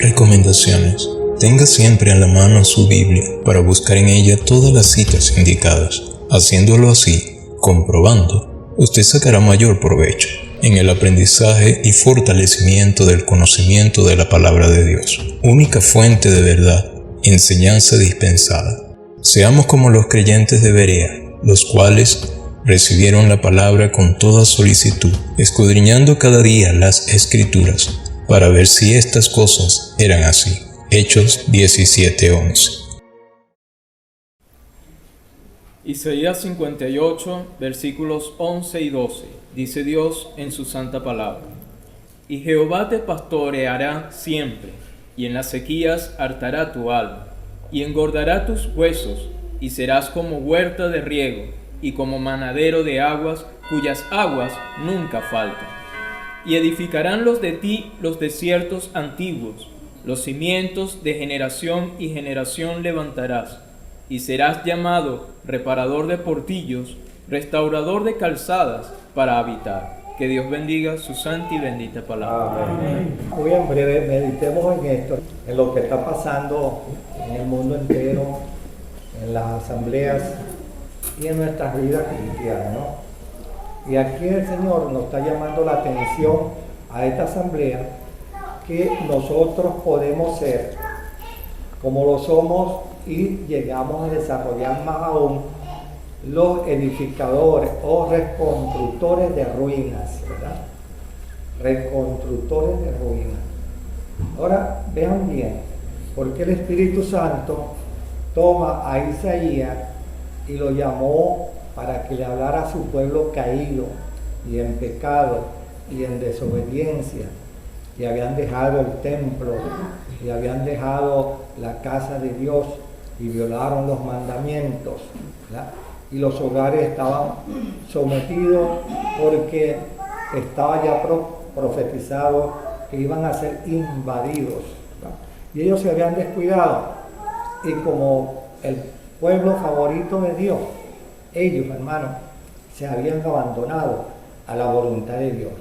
Recomendaciones. Tenga siempre a la mano su Biblia para buscar en ella todas las citas indicadas. Haciéndolo así, comprobando, usted sacará mayor provecho en el aprendizaje y fortalecimiento del conocimiento de la palabra de Dios, única fuente de verdad, enseñanza dispensada. Seamos como los creyentes de Berea, los cuales recibieron la palabra con toda solicitud, escudriñando cada día las Escrituras, para ver si estas cosas eran así. Hechos 17:11. Isaías 58, versículos 11 y 12. Dice Dios en su santa palabra: Y Jehová te pastoreará siempre, y en las sequías hartará tu alma, y engordará tus huesos, y serás como huerta de riego, y como manadero de aguas, cuyas aguas nunca faltan. Y edificarán los de ti los desiertos antiguos, los cimientos de generación y generación levantarás, y serás llamado reparador de portillos, restaurador de calzadas para habitar. Que Dios bendiga su santa y bendita palabra. Amén. Muy en breve, meditemos en esto, en lo que está pasando en el mundo entero, en las asambleas y en nuestras vidas cristianas, ¿no? Y aquí el Señor nos está llamando la atención a esta asamblea, que nosotros podemos ser como lo somos y llegamos a desarrollar más aún los edificadores o reconstructores de ruinas, ¿verdad? Reconstructores de ruinas. Ahora vean bien, porque el Espíritu Santo toma a Isaías y lo llamó para que le hablara a su pueblo caído y en pecado y en desobediencia, y habían dejado el templo y habían dejado la casa de Dios y violaron los mandamientos, ¿verdad? Y los hogares estaban sometidos porque estaba ya profetizado que iban a ser invadidos, ¿verdad? Y ellos se habían descuidado, y como el pueblo favorito de Dios, ellos, hermanos, se habían abandonado a la voluntad de Dios.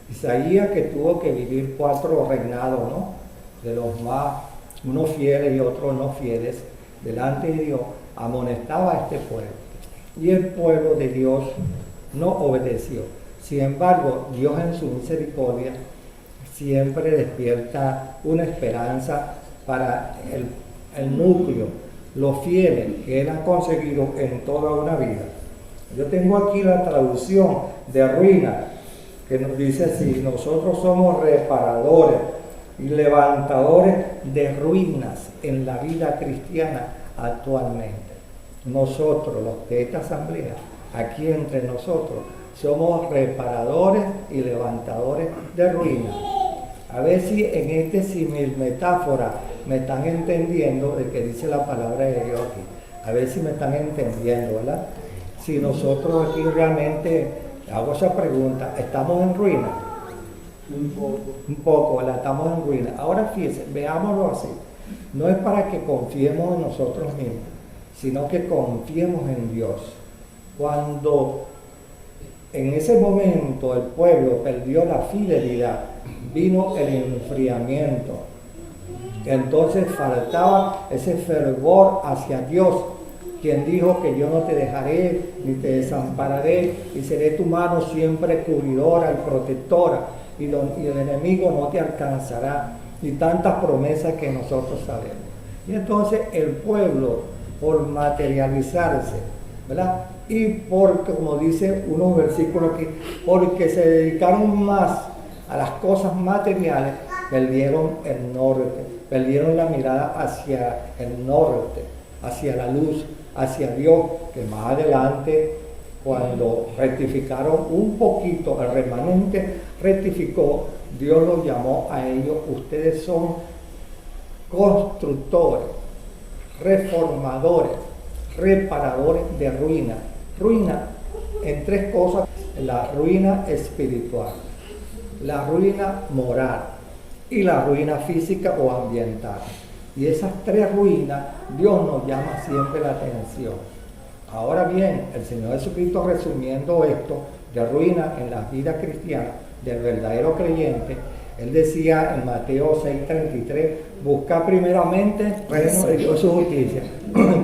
Isaías, que tuvo que vivir 4 reinados, ¿no?, de los más, unos fieles y otros no fieles, delante de Dios, amonestaba a este pueblo. Y el pueblo de Dios no obedeció. Sin embargo, Dios en su misericordia siempre despierta una esperanza para el núcleo, los fieles que él ha conseguido en toda una vida. Yo tengo aquí la traducción de ruina, que nos dice así: nosotros somos reparadores y levantadores de ruinas en la vida cristiana actualmente. Nosotros, los de esta asamblea, aquí entre nosotros, somos reparadores y levantadores de ruinas. A ver si en este símil metáfora me están entendiendo de que dice la palabra de Dios aquí. A ver si me están entendiendo, ¿verdad? Si nosotros aquí realmente, hago esa pregunta, ¿estamos en ruina? Un poco, ¿verdad? Estamos en ruina. Ahora fíjense, veámoslo así. No es para que confiemos en nosotros mismos, sino que confiemos en Dios. Cuando en ese momento el pueblo perdió la fidelidad, vino el enfriamiento. Entonces faltaba ese fervor hacia Dios, quien dijo que yo no te dejaré ni te desampararé, y seré tu mano siempre cubridora y protectora, y el enemigo no te alcanzará, y tantas promesas que nosotros sabemos. Y entonces el pueblo, por materializarse, ¿verdad? Y porque, como dice unos versículos aquí, porque se dedicaron más a las cosas materiales, perdieron el norte, perdieron la mirada hacia el norte, hacia la luz, hacia Dios, que más adelante, cuando rectificaron un poquito, el remanente rectificó, Dios los llamó a ellos: ustedes son constructores, reformadores, reparadores de ruina. Ruina en 3 cosas: la ruina espiritual, la ruina moral y la ruina física o ambiental. Y esas 3 ruinas, Dios nos llama siempre la atención. Ahora bien, el Señor Jesucristo, resumiendo esto de ruina en la vida cristiana del verdadero creyente, Él decía en Mateo 6:33, busca primeramente el reino de Dios y su justicia.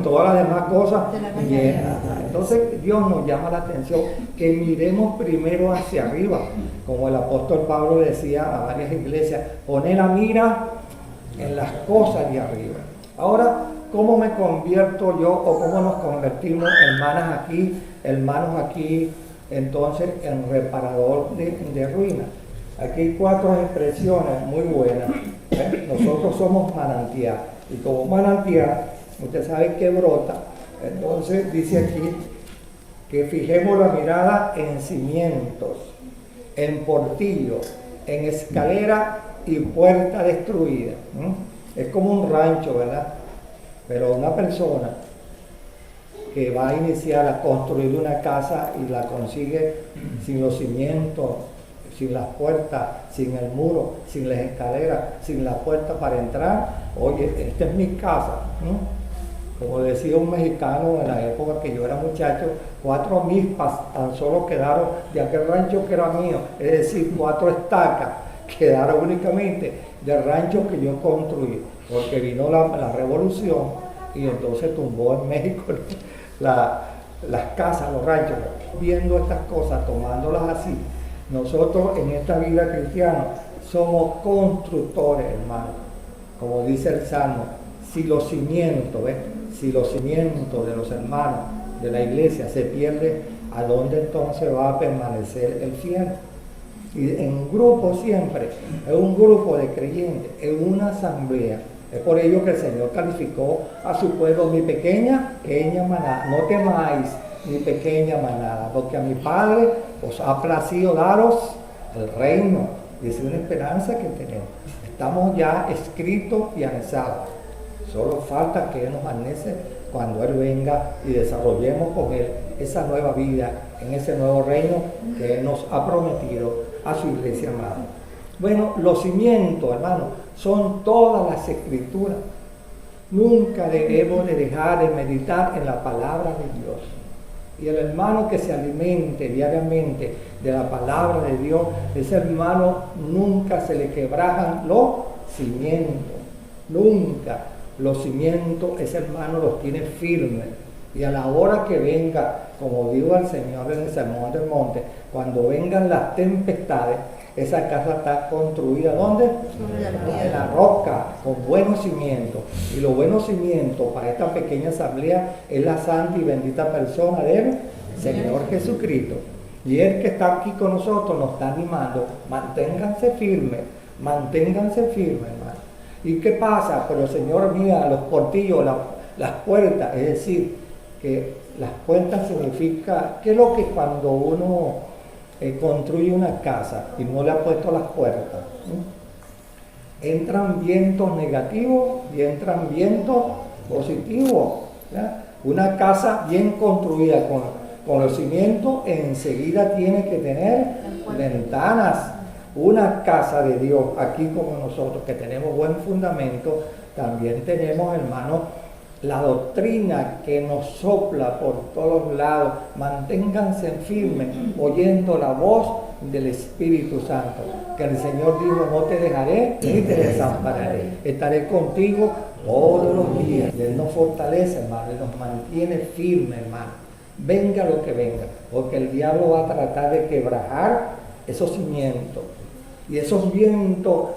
Todas las demás cosas llenas. Entonces Dios nos llama la atención que miremos primero hacia arriba, como el apóstol Pablo decía a varias iglesias, poner la mira en las cosas de arriba. Ahora, ¿cómo me convierto yo o cómo nos convertimos, hermanos aquí, entonces en reparador de ruinas? Aquí hay 4 expresiones muy buenas. Nosotros somos manantial, y como manantial, usted sabe que brota. Entonces dice aquí que fijemos la mirada en cimientos, en portillos, en escalera y puerta destruida. Es como un rancho, ¿verdad? Pero una persona que va a iniciar a construir una casa y la consigue sin los cimientos, sin las puertas, sin el muro, sin las escaleras, sin la puerta para entrar, oye, esta es mi casa. Como decía un mexicano en la época que yo era muchacho, 4 mispas tan solo quedaron de aquel rancho que era mío, es decir, 4 estacas quedaron únicamente del rancho que yo construí, porque vino la revolución y entonces tumbó en México las casas, los ranchos. Viendo estas cosas, tomándolas así, nosotros en esta vida cristiana somos constructores, hermano. Como dice el Salmo, si los cimientos de los hermanos de la iglesia se pierden, ¿a dónde entonces va a permanecer el fiel? Y en un grupo siempre, es un grupo de creyentes, es una asamblea. Es por ello que el Señor calificó a su pueblo, mi pequeña manada. No temáis, mi pequeña manada, porque a mi Padre os ha placido daros el reino. Y es una esperanza que tenemos. Estamos ya escritos y anexados. Solo falta que Él nos anece cuando Él venga y desarrollemos con Él esa nueva vida en ese nuevo reino que Él nos ha prometido a su iglesia amada. Bueno, los cimientos, hermanos, son todas las escrituras. Nunca debemos de dejar de meditar en la palabra de Dios. Y el hermano que se alimente diariamente de la palabra de Dios, ese hermano nunca se le quebrajan los cimientos. Nunca. Los cimientos, ese hermano los tiene firmes. Y a la hora que venga, como dijo el Señor en el Sermón del Monte, cuando vengan las tempestades, esa casa está construida, ¿dónde? En la roca, con buenos cimientos. Y los buenos cimientos para esta pequeña asamblea es la santa y bendita persona del Señor Jesucristo. Y Él que está aquí con nosotros nos está animando, manténganse firmes, hermano. ¿Y qué pasa? Pero el Señor mira los portillos, las puertas, es decir, que las puertas significa, ¿qué es lo que cuando uno construye una casa y no le ha puesto las puertas? Entran vientos negativos y entran vientos positivos. ¿Ya? Una casa bien construida con los cimientos enseguida tiene que tener ventanas. Una casa de Dios, aquí como nosotros, que tenemos buen fundamento, también tenemos, hermanos, la doctrina que nos sopla por todos lados. Manténganse firmes, oyendo la voz del Espíritu Santo, que el Señor dijo, no te dejaré ni te desampararé, estaré contigo todos los días. Y Él nos fortalece, hermano, y nos mantiene firmes, hermano. Venga lo que venga, porque el diablo va a tratar de quebrajar esos cimientos. Y esos vientos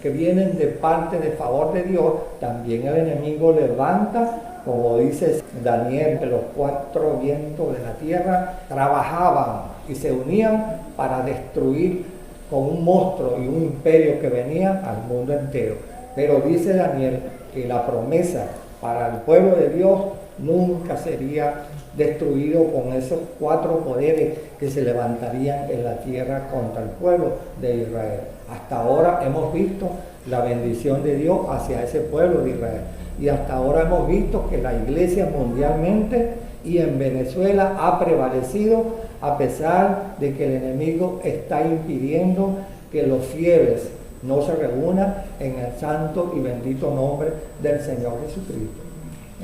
que vienen de parte de favor de Dios, también el enemigo levanta, como dice Daniel, que los 4 vientos de la tierra trabajaban y se unían para destruir con un monstruo y un imperio que venía al mundo entero. Pero dice Daniel que la promesa para el pueblo de Dios nunca sería destruido con esos 4 poderes que se levantarían en la tierra contra el pueblo de Israel. Hasta ahora hemos visto la bendición de Dios hacia ese pueblo de Israel. Y hasta ahora hemos visto que la iglesia mundialmente y en Venezuela ha prevalecido, a pesar de que el enemigo está impidiendo que los fieles no se reúnan en el santo y bendito nombre del Señor Jesucristo.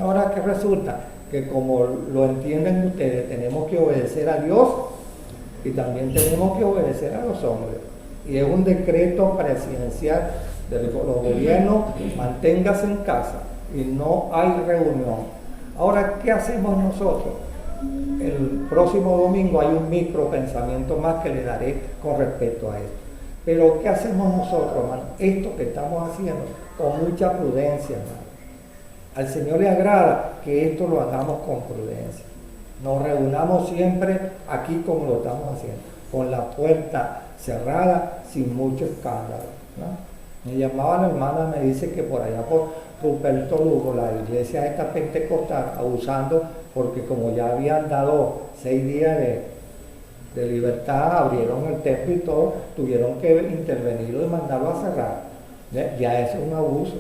Ahora, ¿qué resulta? Que como lo entienden ustedes, tenemos que obedecer a Dios y también tenemos que obedecer a los hombres. y es un decreto presidencial de los gobiernos, manténgase en casa y no hay reunión. Ahora, ¿qué hacemos nosotros? El próximo domingo hay un micro pensamiento más que le daré con respecto a esto. Pero ¿qué hacemos nosotros, hermano? Esto que estamos haciendo con mucha prudencia, hermano. Al Señor le agrada que esto lo hagamos con prudencia. Nos reunamos siempre aquí como lo estamos haciendo, con la puerta cerrada, sin mucho escándalo, ¿no? Me llamaba la hermana, me dice que por allá por Ruperto Lugo, la iglesia esta pentecostal, abusando, porque como ya habían dado 6 días de libertad, abrieron el templo y todo, tuvieron que intervenirlo y mandarlo a cerrar. Ya eso es un abuso.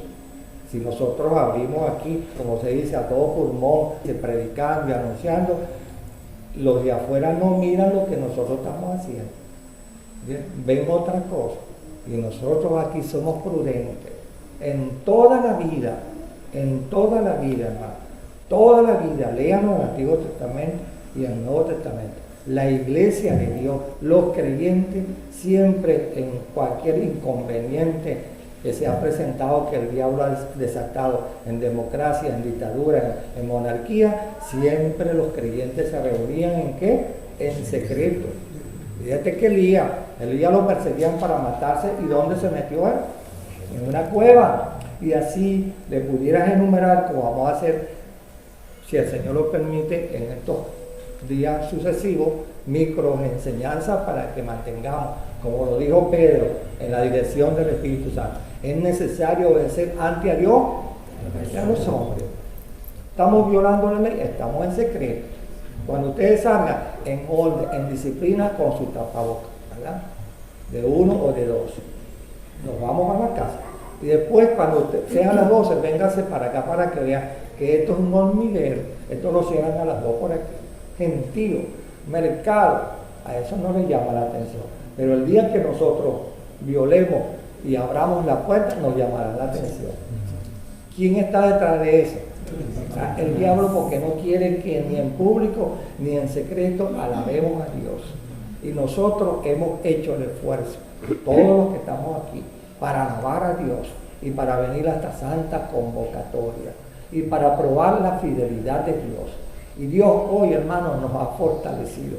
Si nosotros abrimos aquí, como se dice, a todo pulmón, predicando y anunciando, los de afuera no miran lo que nosotros estamos haciendo. ¿Bien? Ven otra cosa. Y nosotros aquí somos prudentes. En toda la vida, hermano, toda la vida, léanos el Antiguo Testamento y el Nuevo Testamento. La iglesia de Dios, los creyentes, siempre en cualquier inconveniente que se ha presentado, que el diablo ha desatado en democracia, en dictadura, en monarquía, siempre los creyentes se reunían ¿en qué? En secreto. Fíjate que Elías lo perseguían para matarse, ¿y dónde se metió él? En una cueva. Y así le pudieras enumerar, como vamos a hacer, si el Señor lo permite, en estos días sucesivos, micro enseñanzas para que mantengamos, como lo dijo Pedro, en la dirección del Espíritu Santo. Es necesario obedecer ante a Dios y a los hombres. Estamos violando la ley, estamos en secreto. Cuando ustedes salgan en orden, en disciplina, con su tapabocas, ¿verdad? De 1 o de 2. Nos vamos a la casa. Y después, cuando sean las 12, véngase para acá para que vean que esto es un hormiguero. Esto lo cierran a las 2 por aquí. Gentío, mercado, a eso no les llama la atención. Pero el día que nosotros violemos y abramos la puerta, nos llamará la atención. ¿Quién está detrás de eso? El diablo, porque no quiere que ni en público ni en secreto alabemos a Dios. Y nosotros hemos hecho el esfuerzo, todos los que estamos aquí, para alabar a Dios y para venir a esta santa convocatoria y para probar la fidelidad de Dios. Y Dios hoy, hermanos, nos ha fortalecido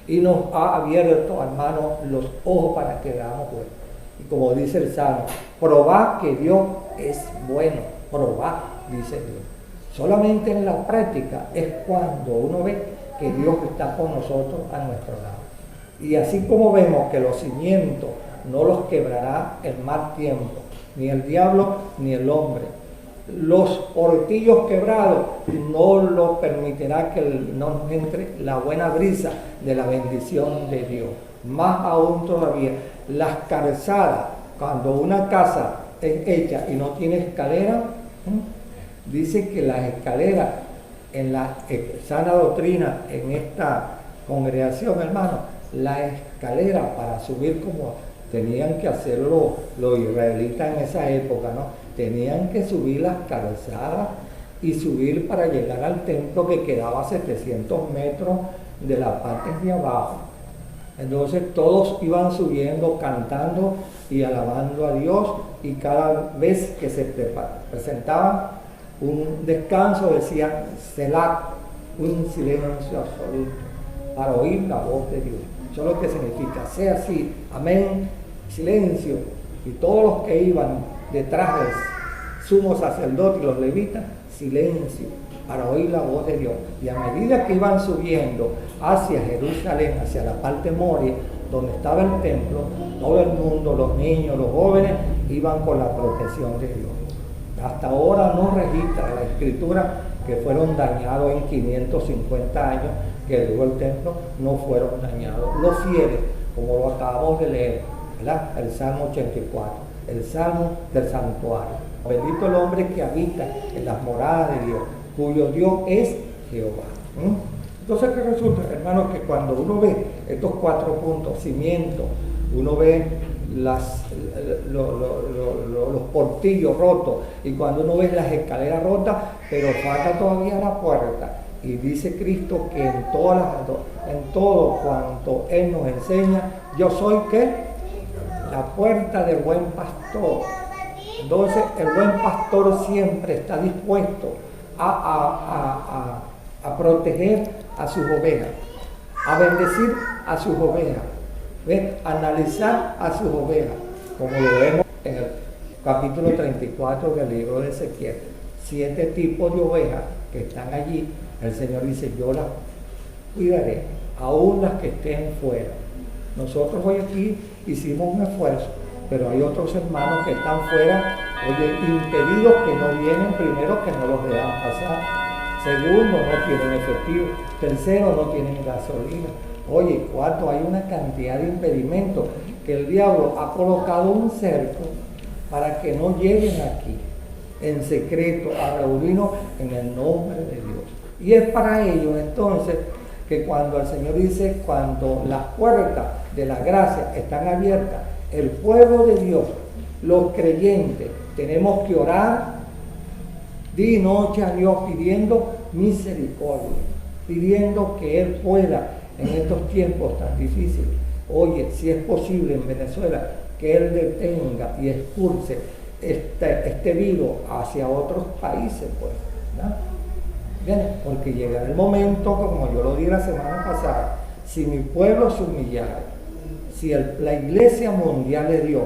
y nos ha abierto, hermanos, los ojos para que veamos bueno. Y como dice el Salmo, probad que Dios es bueno, probad, dice Dios. Solamente en la práctica es cuando uno ve que Dios está con nosotros a nuestro lado. Y así como vemos que los cimientos no los quebrará el mal tiempo, ni el diablo ni el hombre. Los portillos quebrados no lo permitirá que no nos entre la buena brisa de la bendición de Dios. Más aún todavía, las calzadas, cuando una casa es hecha y no tiene escalera, dice que las escaleras en la sana doctrina, en esta congregación, hermano, la escalera para subir como tenían que hacerlo los israelitas en esa época, ¿no? Tenían que subir las calzadas y subir para llegar al templo que quedaba a 700 metros de la parte de abajo. Entonces todos iban subiendo, cantando y alabando a Dios, y cada vez que se presentaba un descanso decían Selah, un silencio absoluto para oír la voz de Dios. Eso es lo que significa, sea así, amén, silencio. Y todos los que iban detrás del sumo sacerdote y los levitas, silencio para oír la voz de Dios. Y a medida que iban subiendo hacia Jerusalén, hacia la parte Moria, donde estaba el templo, todo el mundo, los niños, los jóvenes, iban con la protección de Dios. Hasta ahora no registra la escritura que fueron dañados en 550 años que duró el templo, no fueron dañados. Los fieles, como lo acabamos de leer, ¿verdad? El Salmo 84, el Salmo del santuario. Bendito el hombre que habita en las moradas de Dios, cuyo Dios es Jehová. Entonces, ¿qué resulta, hermanos? Que cuando uno ve estos 4 puntos, cimientos, uno ve los portillos rotos, y cuando uno ve las escaleras rotas, pero falta todavía la puerta. Y dice Cristo que en todo cuanto Él nos enseña, yo soy ¿qué? la puerta del buen pastor. Entonces el buen pastor siempre está dispuesto a proteger a sus ovejas, a bendecir a sus ovejas, a analizar a sus ovejas, como lo vemos en el capítulo 34 del libro de Ezequiel. 7 tipos de ovejas que están allí. El Señor dice, yo las cuidaré, aún las que estén fuera. Nosotros hoy aquí hicimos un esfuerzo, pero hay otros hermanos que están fuera, oye, impedidos, que no vienen. Primero, que no los dejan pasar. Segundo, no tienen efectivo. Tercero, no tienen gasolina. Oye, cuarto, hay una cantidad de impedimentos que el diablo ha colocado un cerco para que no lleguen aquí en secreto a reunirnos en el nombre de Dios. Y es para ellos entonces que cuando el Señor dice, cuando las puertas de la gracia están abiertas, el pueblo de Dios, los creyentes, tenemos que orar día y noche a Dios pidiendo misericordia, pidiendo que Él pueda en estos tiempos tan difíciles. Oye, si es posible en Venezuela, que Él detenga y expulse este virus hacia otros países, pues, ¿no? Bien, porque llegará el momento, como yo lo dije la semana pasada, si mi pueblo se humillara, si la iglesia mundial de Dios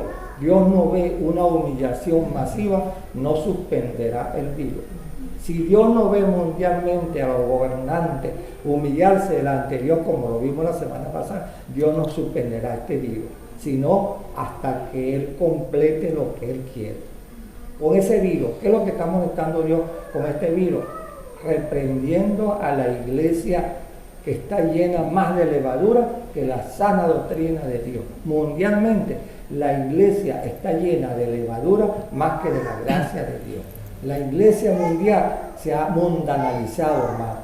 no ve una humillación masiva, no suspenderá el virus. Si Dios no ve mundialmente a los gobernantes humillarse delante de Dios, como lo vimos la semana pasada, Dios no suspenderá este virus, sino hasta que Él complete lo que Él quiere. Con ese virus, ¿qué es lo que está molestando Dios con este virus? Reprendiendo a la iglesia que está llena más de levadura que la sana doctrina de Dios. Mundialmente, la iglesia está llena de levadura más que de la gracia de Dios. La iglesia mundial se ha mundanalizado, hermano.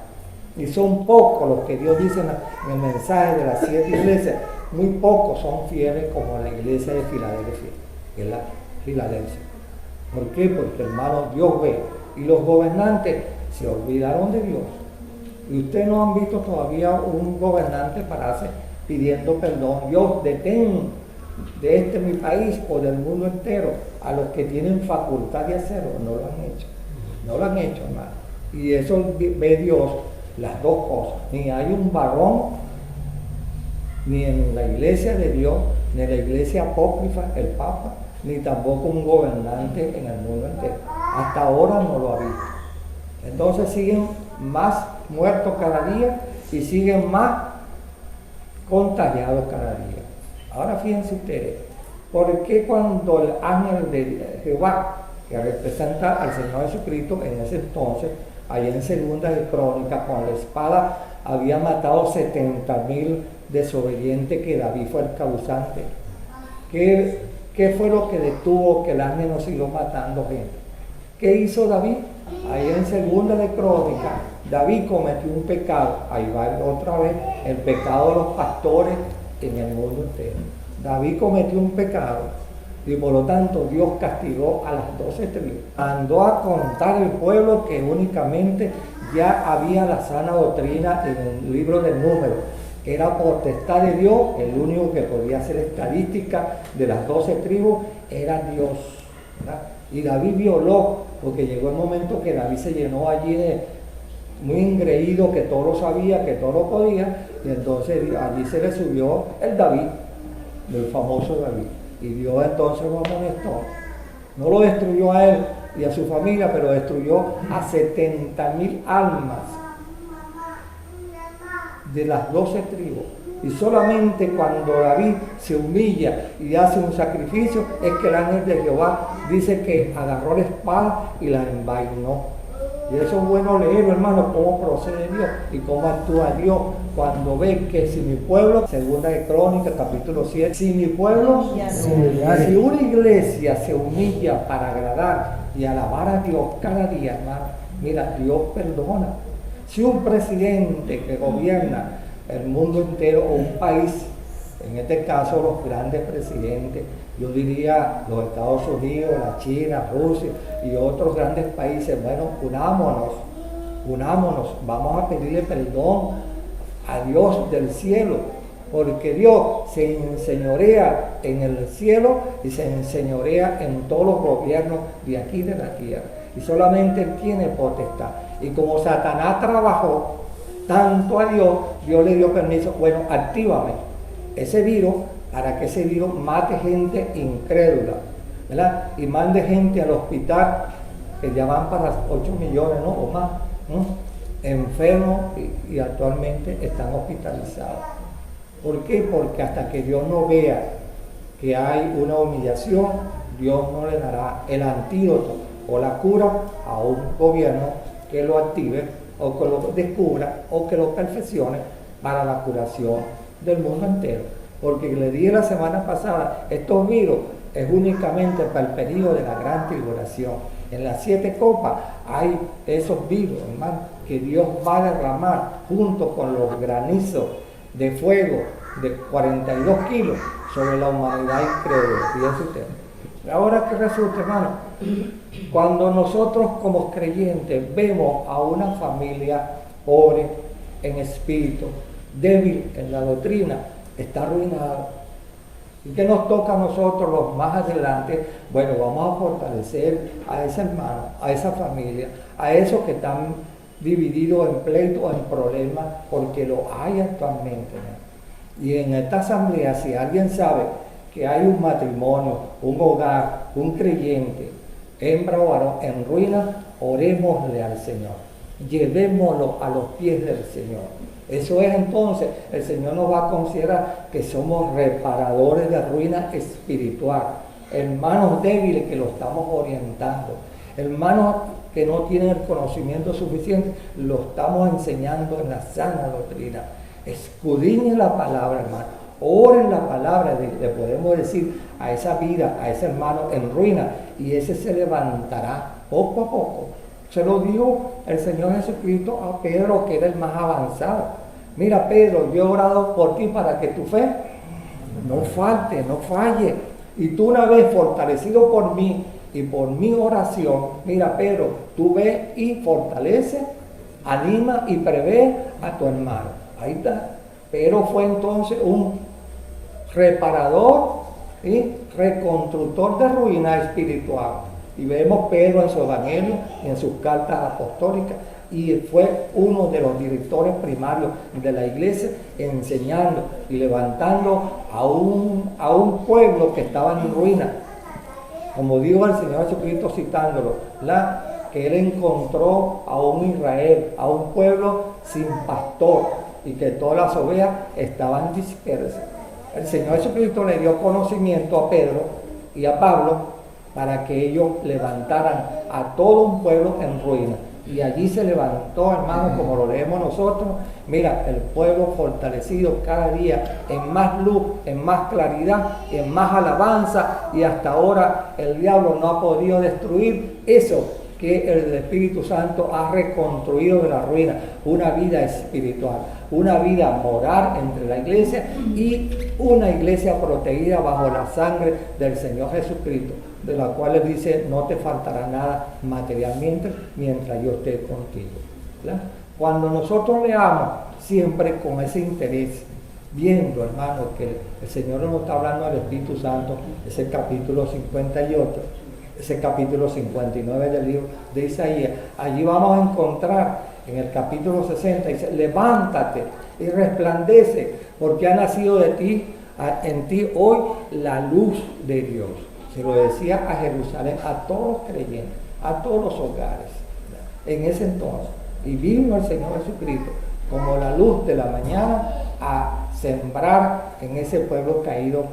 Y son pocos los que Dios dice en el mensaje de las 7 iglesias. Muy pocos son fieles como la iglesia de Filadelfia, que es la Filadelfia. ¿Por qué? Porque, hermano, Dios ve. Y los gobernantes se olvidaron de Dios. Y ustedes no han visto todavía un gobernante pararse pidiendo perdón. Dios, detén de mi país o del mundo entero a los que tienen facultad de hacerlo. No lo han hecho. No lo han hecho, hermano. Y eso ve Dios, las dos cosas. Ni hay un varón, ni en la iglesia de Dios, ni en la iglesia apócrifa, el Papa, ni tampoco un gobernante en el mundo entero. Hasta ahora no lo ha visto. Entonces siguen más muertos cada día y siguen más contagiados cada día. Ahora fíjense ustedes, ¿por qué cuando el ángel de Jehová, que representa al Señor Jesucristo en ese entonces, allá en Segunda de Crónicas, con la espada había matado 70,000 desobedientes, que David fue el causante? ¿Qué fue lo que detuvo que el ángel no siguió matando gente? ¿Qué hizo David? Ahí en Segunda de Crónicas, David cometió un pecado. Ahí va otra vez el pecado de los pastores en el mundo entero. David cometió un pecado y por lo tanto Dios castigó a las 12 tribus. Mandó a contar el pueblo que únicamente ya había la sana doctrina en el libro de Números. Era potestad de Dios, el único que podía hacer estadística de las 12 tribus era Dios, ¿verdad? Y David violó, porque llegó el momento que David se llenó allí de muy engreído, que todo lo sabía, que todo lo podía, y entonces allí se le subió el David, el famoso David, y Dios entonces lo amonestó. No lo destruyó a él y a su familia, pero destruyó a 70,000 almas de las 12 tribus. Y solamente cuando David se humilla y hace un sacrificio es que el ángel de Jehová dice que agarró la espada y la envainó. Y eso es bueno leerlo, hermano, cómo procede Dios y cómo actúa Dios cuando ve que si mi pueblo, Segunda de Crónicas, capítulo 7, si mi pueblo, si una iglesia se humilla para agradar y alabar a Dios cada día, hermano, mira, Dios perdona. Si un presidente que gobierna el mundo entero o un país, en este caso los grandes presidentes, yo diría los Estados Unidos, la China, Rusia y otros grandes países, bueno, unámonos, vamos a pedirle perdón a Dios del cielo porque Dios se enseñorea en el cielo y se enseñorea en todos los gobiernos de aquí de la tierra. Y solamente Él tiene potestad. Y como Satanás trabajó tanto a Dios, Dios le dio permiso, bueno, actívame ese virus para que ese virus mate gente incrédula, ¿verdad? Y mande gente al hospital, que ya van para 8 millones, ¿no? O más, ¿no? Enfermos y actualmente están hospitalizados. ¿Por qué? Porque hasta que Dios no vea que hay una humillación, Dios no le dará el antídoto o la cura a un gobierno que lo active o que lo descubra o que lo perfeccione para la curación del mundo entero. Porque le dije la semana pasada, estos virus es únicamente para el periodo de la gran tribulación. En las 7 copas hay esos virus, hermano, que Dios va a derramar junto con los granizos de fuego de 42 kilos sobre la humanidad incrédula. Fíjense usted. Ahora que resulta, hermano, cuando nosotros como creyentes vemos a una familia pobre en espíritu, débil en la doctrina, está arruinada. ¿Y qué nos toca a nosotros los más adelante? Bueno, vamos a fortalecer a ese hermano, a esa familia, a esos que están divididos en pleitos, en problemas, porque lo hay actualmente, ¿no? Y en esta asamblea, si alguien sabe que hay un matrimonio, un hogar, un creyente, hembra o varón, en ruina, orémosle al Señor. Llevémoslo a los pies del Señor. Eso es entonces, el Señor nos va a considerar que somos reparadores de ruina espiritual. Hermanos débiles que lo estamos orientando. Hermanos que no tienen el conocimiento suficiente, lo estamos enseñando en la sana doctrina. Escudriñen la palabra, hermano. Oren la palabra, le podemos decir a esa vida, a ese hermano en ruina, y ese se levantará poco a poco. Se lo dijo el Señor Jesucristo a Pedro, que era el más avanzado. Mira, Pedro, yo he orado por ti para que tu fe no falte, no falle. Y tú, una vez fortalecido por mí y por mi oración, mira, Pedro, tú ve y fortalece, anima y prevé a tu hermano. Ahí está. Pedro fue entonces un reparador y reconstructor de ruina espiritual. Y vemos Pedro en su evangelio y en sus cartas apostólicas, y fue uno de los directores primarios de la iglesia, enseñando y levantando a un pueblo que estaba en ruina. Como dijo el Señor Jesucristo citándolo, que Él encontró a un Israel, a un pueblo sin pastor, y que todas las ovejas estaban dispersas. El Señor Jesucristo le dio conocimiento a Pedro y a Pablo para que ellos levantaran a todo un pueblo en ruina. Y allí se levantó, hermano, como lo leemos nosotros, mira, el pueblo fortalecido cada día en más luz, en más claridad, en más alabanza, y hasta ahora el diablo no ha podido destruir eso que el Espíritu Santo ha reconstruido de la ruina, una vida espiritual, una vida moral entre la iglesia y una iglesia protegida bajo la sangre del Señor Jesucristo, de la cual Él dice, no te faltará nada materialmente mientras yo esté contigo. ¿Verdad? Cuando nosotros leamos siempre con ese interés, viendo, hermano, que el Señor nos está hablando del Espíritu Santo, ese capítulo 58, ese capítulo 59 del libro de Isaías, allí vamos a encontrar en el capítulo 60, dice, levántate y resplandece, porque ha nacido en ti hoy la luz de Dios. Se lo decía a Jerusalén, a todos los creyentes, a todos los hogares, en ese entonces. Y vino el Señor Jesucristo como la luz de la mañana a sembrar en ese pueblo caído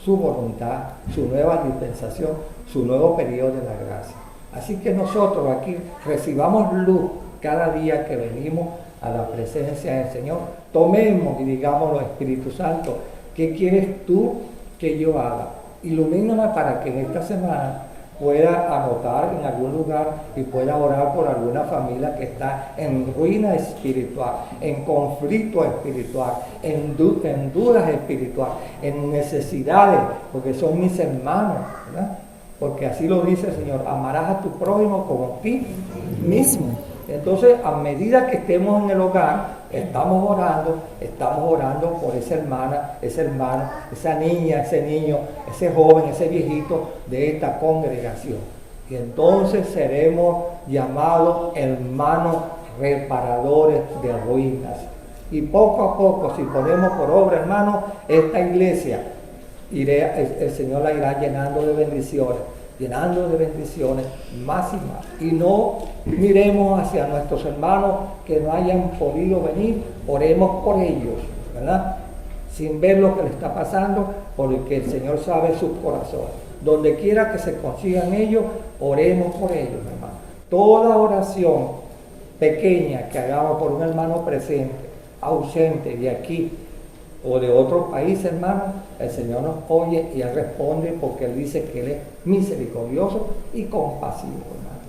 su voluntad, su nueva dispensación, su nuevo periodo de la gracia. Así que nosotros aquí recibamos luz cada día que venimos a la presencia del Señor. Tomemos y digámoslo, Espíritu Santo, ¿qué quieres tú que yo haga? Ilumíname para que en esta semana pueda anotar en algún lugar y pueda orar por alguna familia que está en ruina espiritual, en conflicto espiritual, en dudas espirituales, en necesidades, porque son mis hermanos, ¿verdad? Porque así lo dice el Señor, amarás a tu prójimo como a ti mismo. Entonces, a medida que estemos en el hogar, estamos orando por esa hermana, ese hermano, esa niña, ese niño, ese joven, ese viejito de esta congregación. Y entonces seremos llamados hermanos reparadores de ruinas. Y poco a poco, si ponemos por obra, hermanos, esta iglesia, el Señor la irá llenando de bendiciones más y más. Y no miremos hacia nuestros hermanos que no hayan podido venir, oremos por ellos, ¿verdad? Sin ver lo que les está pasando, porque el Señor sabe sus corazones. Donde quiera que se consigan ellos, oremos por ellos, hermano. Toda oración pequeña que hagamos por un hermano presente, ausente de aquí o de otro país, hermano, el Señor nos oye y Él responde, porque Él dice que Él es misericordioso y compasivo, hermano.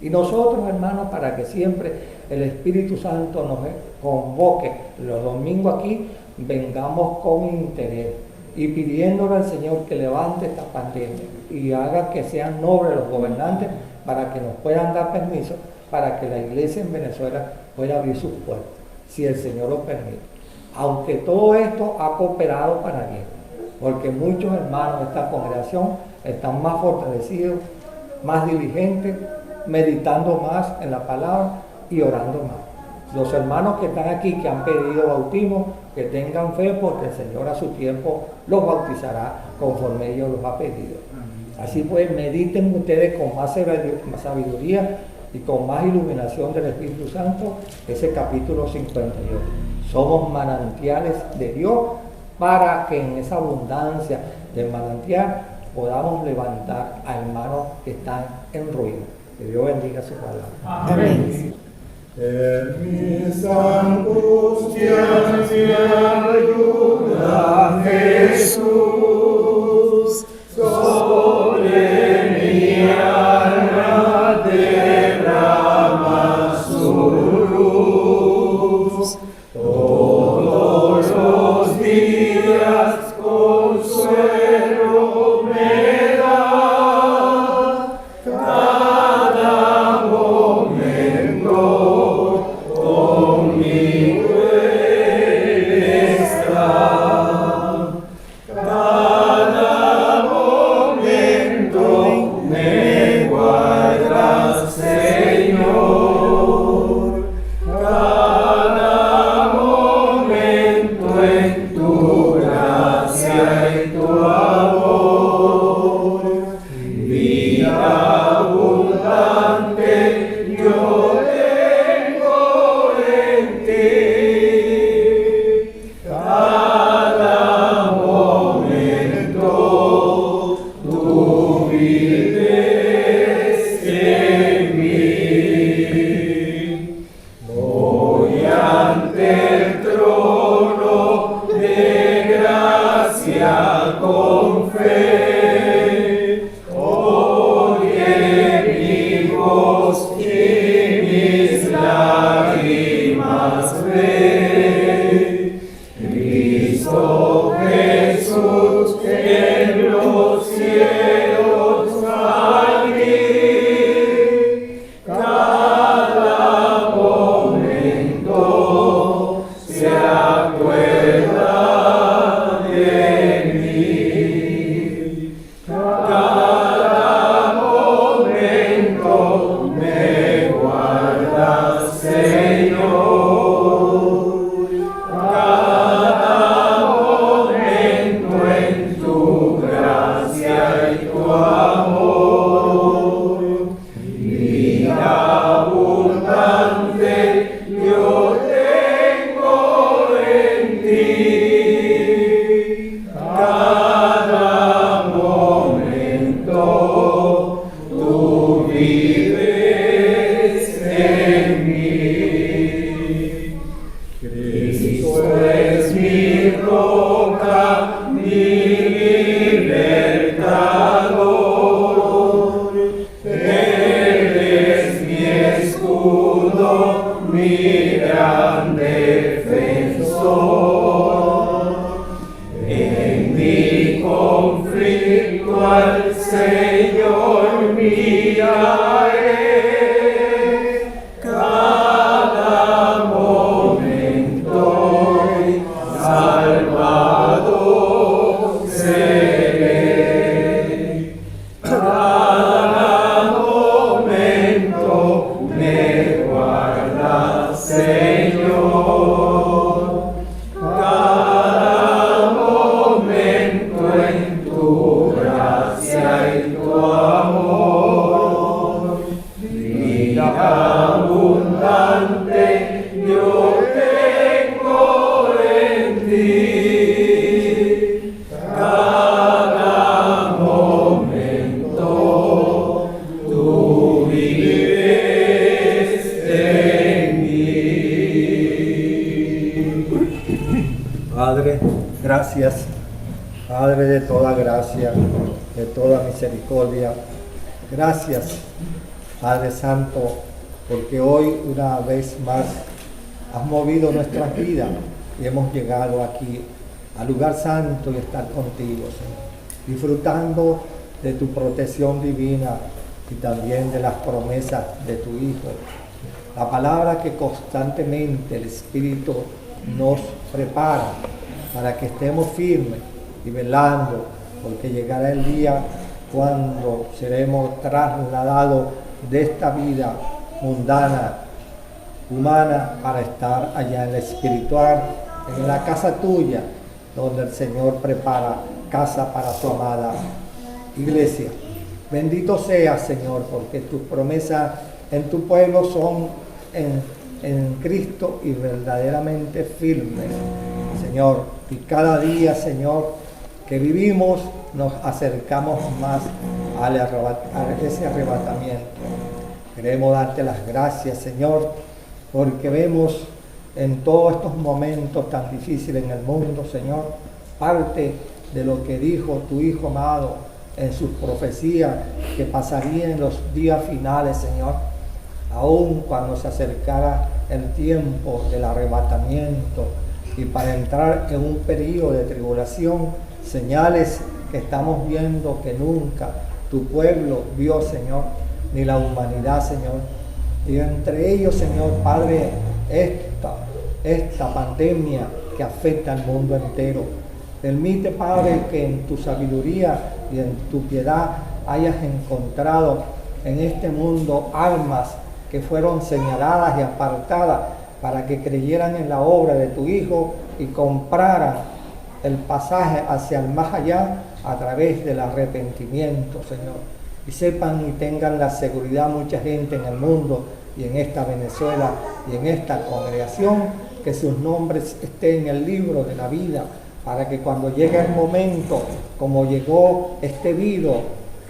Y nosotros, hermano, para que siempre el Espíritu Santo nos convoque los domingos aquí, vengamos con interés y pidiéndole al Señor que levante esta pandemia y haga que sean nobles los gobernantes para que nos puedan dar permiso para que la iglesia en Venezuela pueda abrir sus puertas, si el Señor lo permite. Aunque todo esto ha cooperado para bien, porque muchos hermanos de esta congregación están más fortalecidos, más diligentes, meditando más en la palabra y orando más. Los hermanos que están aquí, que han pedido bautismo, que tengan fe, porque el Señor a su tiempo los bautizará conforme ellos los ha pedido. Así pues, mediten ustedes con más sabiduría y con más iluminación del Espíritu Santo ese capítulo 58. Somos manantiales de Dios, para que en esa abundancia del manantial podamos levantar a hermanos que están en ruina. Que Dios bendiga su palabra. Amén. En mis angustias me ayuda Jesús, sobre mi alma derrama su luz. Todos los días consuelo me da, cada momento conmigo Él está. Cada momento me guardas, Señor. Cada momento en tu gracia y tu amor. Vida abundante yo tengo en ti. Cada momento tú vives en mí. Voy ante el trono de gracia con fe. Oye mi voz y mis lágrimas ve. Cristo Jesús en los cielos allí. Cada momento se acuerda de mí. Cada momento me guardas, Señor. Cada momento en tu gracia y tu amor. Vida abundante yo tengo en ti. Cada momento tú vives en mí. Cristo es mi roca, mi libertador. Él es mi escudo, mi gran defensor. En mi conflicto al Señor miraré. Cada momento gracias, Padre de toda gracia, de toda misericordia. Gracias, Padre Santo, porque hoy una vez más has movido nuestras vidas y hemos llegado aquí al lugar santo y estar contigo, Señor, disfrutando de tu protección divina y también de las promesas de tu Hijo. La palabra que constantemente el Espíritu nos prepara para que estemos firmes y velando, porque llegará el día cuando seremos trasladados de esta vida mundana, humana, para estar allá en la espiritual, en la casa tuya, donde el Señor prepara casa para su amada iglesia. Bendito seas, Señor, porque tus promesas en tu pueblo son en Cristo y verdaderamente firmes, Señor. Y cada día, Señor, que vivimos, nos acercamos más a ese arrebatamiento. Queremos darte las gracias, Señor, porque vemos en todos estos momentos tan difíciles en el mundo, Señor, parte de lo que dijo tu Hijo amado en sus profecías, que pasaría en los días finales, Señor, aun cuando se acercara el tiempo del arrebatamiento y para entrar en un periodo de tribulación, señales que estamos viendo que nunca tu pueblo vio, Señor, ni la humanidad, Señor. Y entre ellos, Señor Padre, esta pandemia que afecta al mundo entero. Permite, Padre, que en tu sabiduría y en tu piedad hayas encontrado en este mundo almas que fueron señaladas y apartadas para que creyeran en la obra de tu Hijo y compraran el pasaje hacia el más allá a través del arrepentimiento, Señor. Y sepan y tengan la seguridad mucha gente en el mundo y en esta Venezuela y en esta congregación, que sus nombres estén en el libro de la vida, para que cuando llegue el momento, como llegó este virus,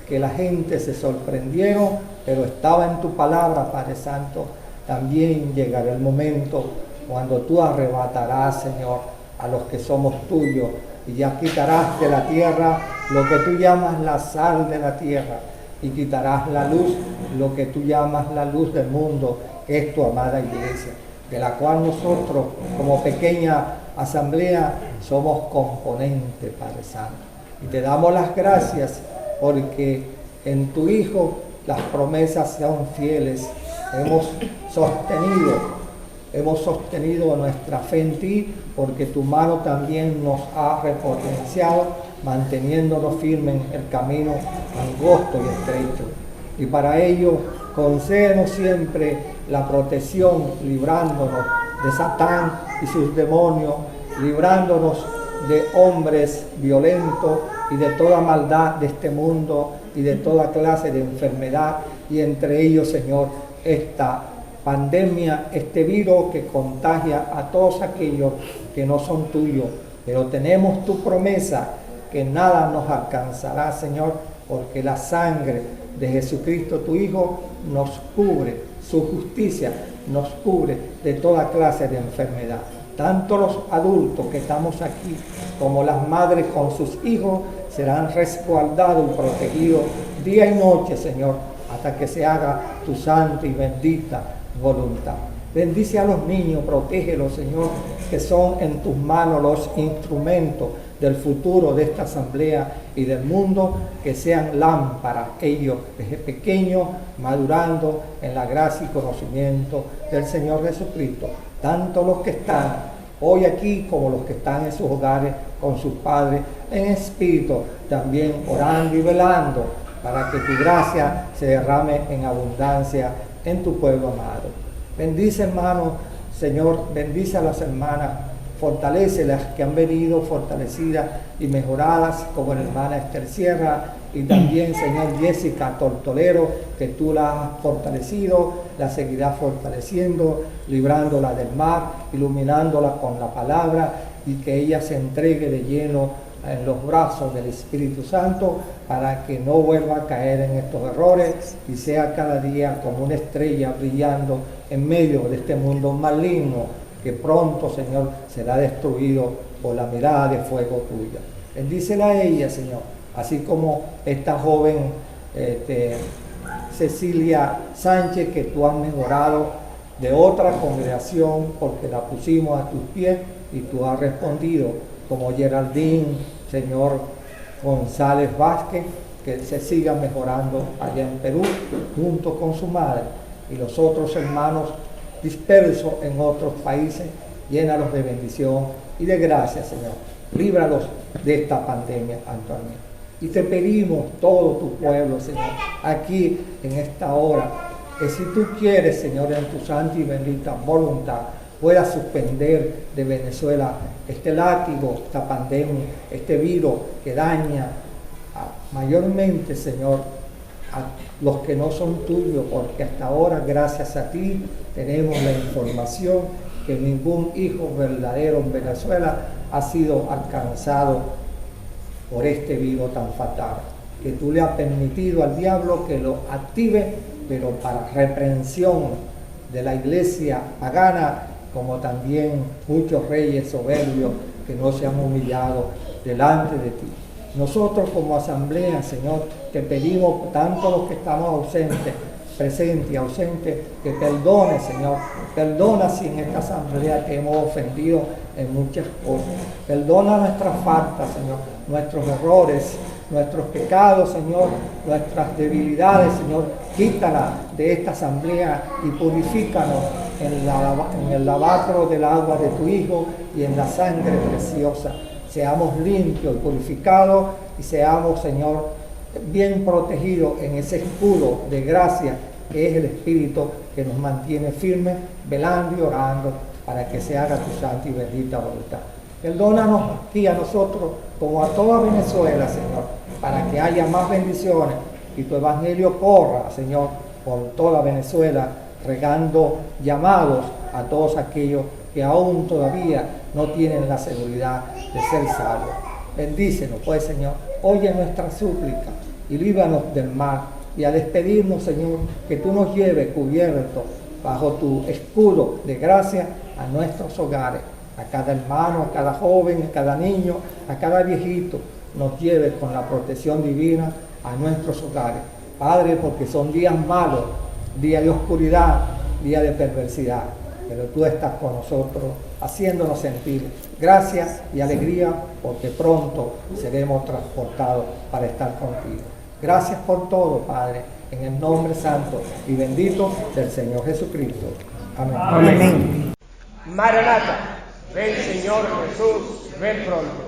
que la gente se sorprendieron, pero estaba en tu palabra, Padre Santo, también llegará el momento cuando tú arrebatarás, Señor, a los que somos tuyos, y ya quitarás de la tierra lo que tú llamas la sal de la tierra, y quitarás la luz, lo que tú llamas la luz del mundo, que es tu amada iglesia, de la cual nosotros, como pequeña asamblea, somos componentes, Padre Santo. Y te damos las gracias porque en tu Hijo las promesas sean fieles. Hemos sostenido nuestra fe en ti, porque tu mano también nos ha repotenciado, manteniéndonos firmes en el camino angosto y estrecho. Y para ello, concédenos siempre la protección, librándonos de Satán y sus demonios, librándonos de hombres violentos y de toda maldad de este mundo y de toda clase de enfermedad, y entre ellos, Señor, esta pandemia, este virus que contagia a todos aquellos que no son tuyos. Pero tenemos tu promesa que nada nos alcanzará, Señor, porque la sangre de Jesucristo, tu Hijo, nos cubre, su justicia nos cubre de toda clase de enfermedad. Tanto los adultos que estamos aquí como las madres con sus hijos serán resguardados y protegidos día y noche, Señor, hasta que se haga tu santa y bendita voluntad. Bendice a los niños, protégelos, Señor, que son en tus manos los instrumentos del futuro de esta asamblea y del mundo, que sean lámparas ellos desde pequeños, madurando en la gracia y conocimiento del Señor Jesucristo. Tanto los que están hoy aquí como los que están en sus hogares con sus padres en espíritu, también orando y velando para que tu gracia se derrame en abundancia en tu pueblo amado. Bendice, hermano, Señor, bendice a las hermanas, fortalece las que han venido fortalecidas y mejoradas, como la hermana Esther Sierra, y también, Señor, Jessica Tortolero, que tú la has fortalecido, la seguirás fortaleciendo, librándola del mal, iluminándola con la palabra, y que ella se entregue de lleno en los brazos del Espíritu Santo, para que no vuelva a caer en estos errores y sea cada día como una estrella brillando en medio de este mundo maligno, que pronto, Señor, será destruido por la mirada de fuego tuya. Bendícela a ella, Señor, así como esta joven Cecilia Sánchez, que tú has mejorado de otra congregación porque la pusimos a tus pies y tú has respondido, como Geraldine, Señor González Vázquez, que se siga mejorando allá en Perú junto con su madre y los otros hermanos dispersos en otros países. Llénalos de bendición y de gracia, Señor. Líbralos de esta pandemia, Antonio. Y te pedimos, todo tu pueblo, Señor, aquí en esta hora, que si tú quieres, Señor, en tu santa y bendita voluntad, puedas suspender de Venezuela este látigo, esta pandemia, este virus que daña mayormente, Señor, a los que no son tuyos, porque hasta ahora, gracias a ti, tenemos la información que ningún hijo verdadero en Venezuela ha sido alcanzado por este virus tan fatal, que tú le has permitido al diablo que lo active, pero para reprensión de la iglesia pagana, como también muchos reyes soberbios que no se han humillado delante de ti. Nosotros como asamblea, Señor, te pedimos, tanto los que estamos ausentes, presentes y ausentes, que perdone, Señor. Perdona si en esta asamblea te hemos ofendido en muchas cosas. Perdona nuestras faltas, Señor, nuestros errores, nuestros pecados, Señor, nuestras debilidades, Señor. Quítalas de esta asamblea y purifícanos en el lavacro del agua de tu Hijo y en la sangre preciosa. Seamos limpios y purificados y seamos, Señor, bien protegidos en ese escudo de gracia que es el Espíritu que nos mantiene firmes, velando y orando para que se haga tu santa y bendita voluntad. Perdónanos aquí a nosotros como a toda Venezuela, Señor, para que haya más bendiciones y tu evangelio corra, Señor, por toda Venezuela, regando llamados a todos aquellos que aún todavía no tienen la seguridad de ser salvos. Bendícenos, pues, Señor. Oye nuestra súplica y líbranos del mal. Y a despedirnos, Señor, que tú nos lleves cubiertos bajo tu escudo de gracia a nuestros hogares, a cada hermano, a cada joven, a cada niño, a cada viejito. Nos lleves con la protección divina a nuestros hogares. Padre, porque son días malos, días de oscuridad, días de perversidad, pero tú estás con nosotros, haciéndonos sentir gracia y alegría, porque pronto seremos transportados para estar contigo. Gracias por todo, Padre, en el nombre santo y bendito del Señor Jesucristo. Amén. Amén. Maranata, ven Señor Jesús, ven pronto.